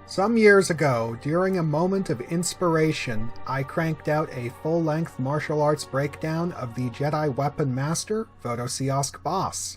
Some years ago, during a moment of inspiration, I cranked out a full-length martial arts breakdown of the Jedi Weapon Master, Vodo-Siosk Baas.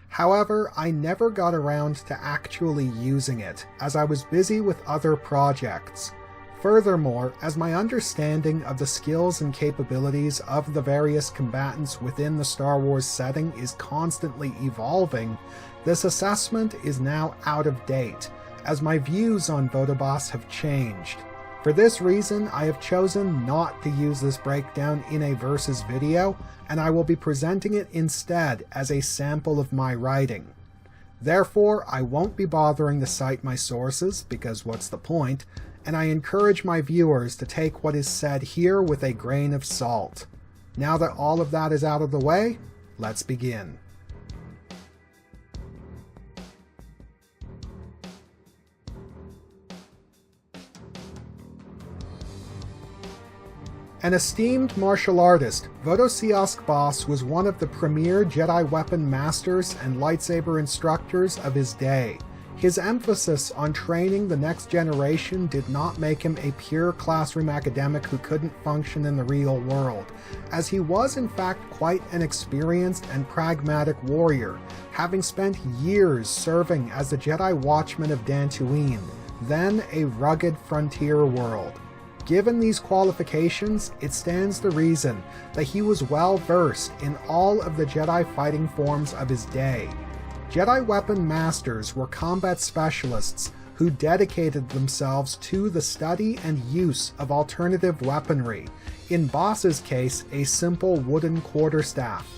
However, I never got around to actually using it, as I was busy with other projects. Furthermore, as my understanding of the skills and capabilities of the various combatants within the Star Wars setting is constantly evolving, this assessment is now out of date, as my views on Vodo Baas have changed. For this reason, I have chosen not to use this breakdown in a versus video, and I will be presenting it instead as a sample of my writing. Therefore, I won't be bothering to cite my sources, because what's the point, and I encourage my viewers to take what is said here with a grain of salt. Now that all of that is out of the way, let's begin. An esteemed martial artist, Vodo-Siosk Baas was one of the premier Jedi Weapon Masters and lightsaber instructors of his day. His emphasis on training the next generation did not make him a pure classroom academic who couldn't function in the real world, as he was in fact quite an experienced and pragmatic warrior, having spent years serving as the Jedi Watchman of Dantooine, then a rugged frontier world. Given these qualifications, it stands to reason that he was well versed in all of the Jedi fighting forms of his day. Jedi Weapon Masters were combat specialists who dedicated themselves to the study and use of alternative weaponry, in Baas's case a simple wooden quarterstaff.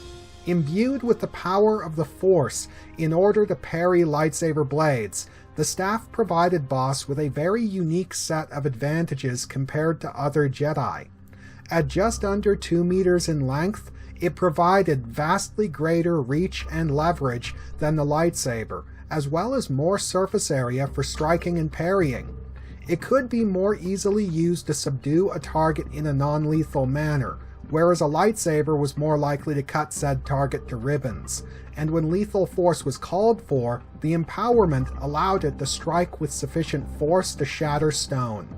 Imbued with the power of the Force in order to parry lightsaber blades, the staff provided Baas with a very unique set of advantages compared to other Jedi. At just under 2 meters in length, it provided vastly greater reach and leverage than the lightsaber, as well as more surface area for striking and parrying. It could be more easily used to subdue a target in a non-lethal manner, whereas a lightsaber was more likely to cut said target to ribbons, and when lethal force was called for, the empowerment allowed it to strike with sufficient force to shatter stone.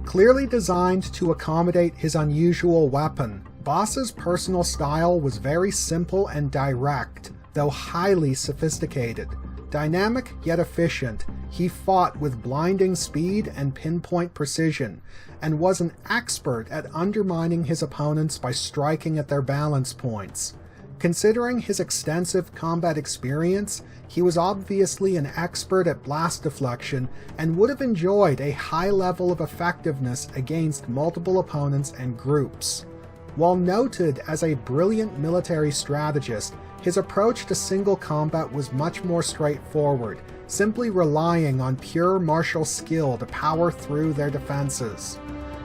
Clearly designed to accommodate his unusual weapon, Baas's personal style was very simple and direct, though highly sophisticated. Dynamic yet efficient, he fought with blinding speed and pinpoint precision, and was an expert at undermining his opponents by striking at their balance points. Considering his extensive combat experience, he was obviously an expert at blast deflection and would have enjoyed a high level of effectiveness against multiple opponents and groups. While noted as a brilliant military strategist, his approach to single combat was much more straightforward, simply relying on pure martial skill to power through their defenses.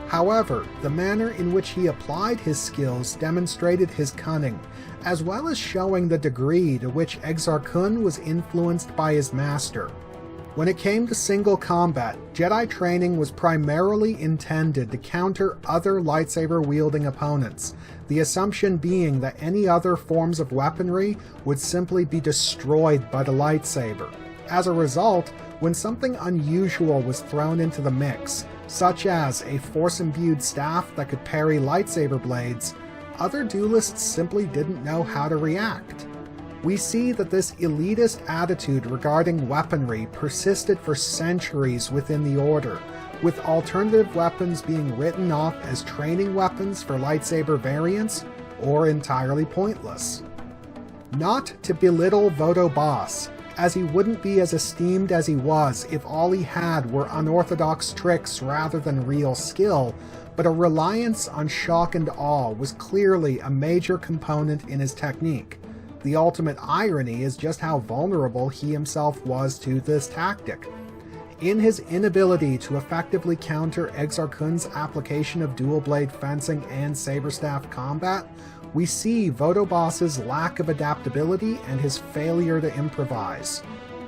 However, the manner in which he applied his skills demonstrated his cunning, as well as showing the degree to which Exar Kun was influenced by his master. When it came to single combat, Jedi training was primarily intended to counter other lightsaber-wielding opponents, the assumption being that any other forms of weaponry would simply be destroyed by the lightsaber. As a result, when something unusual was thrown into the mix, such as a force-imbued staff that could parry lightsaber blades, other duelists simply didn't know how to react. We see that this elitist attitude regarding weaponry persisted for centuries within the Order, with alternative weapons being written off as training weapons for lightsaber variants, or entirely pointless. Not to belittle Vodo Baas, as he wouldn't be as esteemed as he was if all he had were unorthodox tricks rather than real skill, but a reliance on shock and awe was clearly a major component in his technique. The ultimate irony is just how vulnerable he himself was to this tactic. In his inability to effectively counter Exar Kun's application of dual-blade fencing and saber-staff combat, we see Vodo Baas's lack of adaptability and his failure to improvise.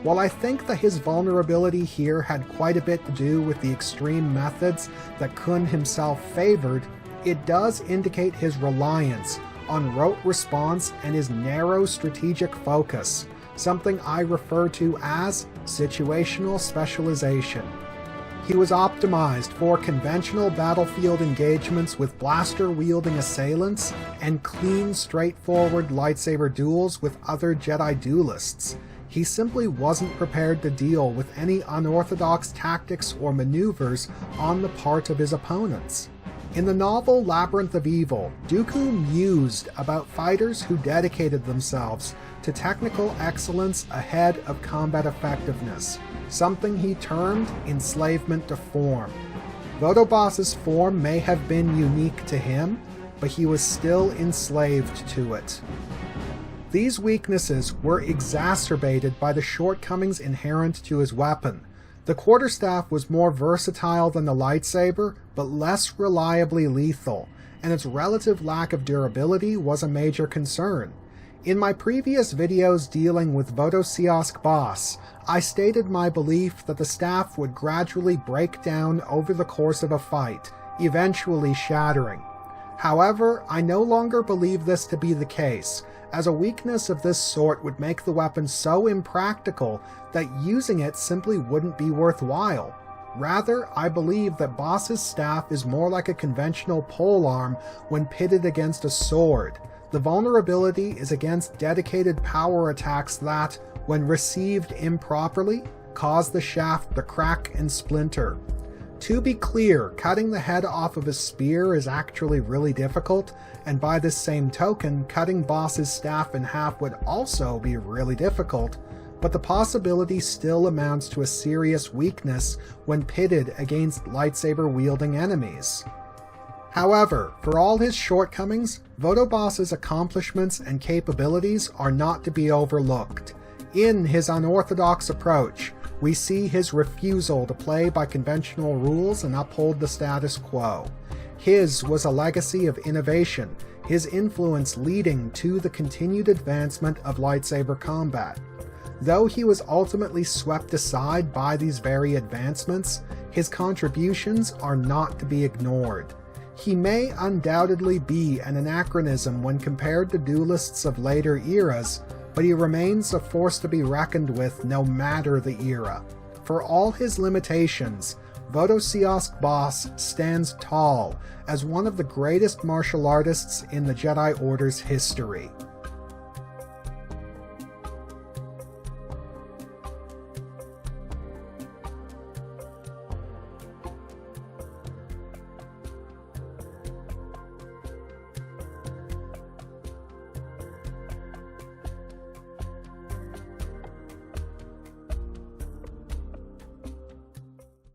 While I think that his vulnerability here had quite a bit to do with the extreme methods that Kun himself favored, it does indicate his reliance on rote response and his narrow strategic focus, something I refer to as situational specialization. He was optimized for conventional battlefield engagements with blaster-wielding assailants and clean, straightforward lightsaber duels with other Jedi duelists. He simply wasn't prepared to deal with any unorthodox tactics or maneuvers on the part of his opponents. In the novel Labyrinth of Evil, Dooku mused about fighters who dedicated themselves to technical excellence ahead of combat effectiveness, something he termed enslavement to form. Vodo Baas's form may have been unique to him, but he was still enslaved to it. These weaknesses were exacerbated by the shortcomings inherent to his weapon. The quarterstaff was more versatile than the lightsaber, but less reliably lethal, and its relative lack of durability was a major concern. In my previous videos dealing with Vodo-Siosk Baas, I stated my belief that the staff would gradually break down over the course of a fight, eventually shattering. However, I no longer believe this to be the case, as a weakness of this sort would make the weapon so impractical that using it simply wouldn't be worthwhile. Rather, I believe that Baas's staff is more like a conventional polearm when pitted against a sword. The vulnerability is against dedicated power attacks that, when received improperly, cause the shaft to crack and splinter. To be clear, cutting the head off of a spear is actually really difficult, and by this same token, cutting Baas's staff in half would also be really difficult, but the possibility still amounts to a serious weakness when pitted against lightsaber-wielding enemies. However, for all his shortcomings, Vodo Baas's accomplishments and capabilities are not to be overlooked. In his unorthodox approach, we see his refusal to play by conventional rules and uphold the status quo. His was a legacy of innovation, his influence leading to the continued advancement of lightsaber combat. Though he was ultimately swept aside by these very advancements, his contributions are not to be ignored. He may undoubtedly be an anachronism when compared to duelists of later eras, but he remains a force to be reckoned with no matter the era. For all his limitations, Vodo-Siosk Baas stands tall as one of the greatest martial artists in the Jedi Order's history.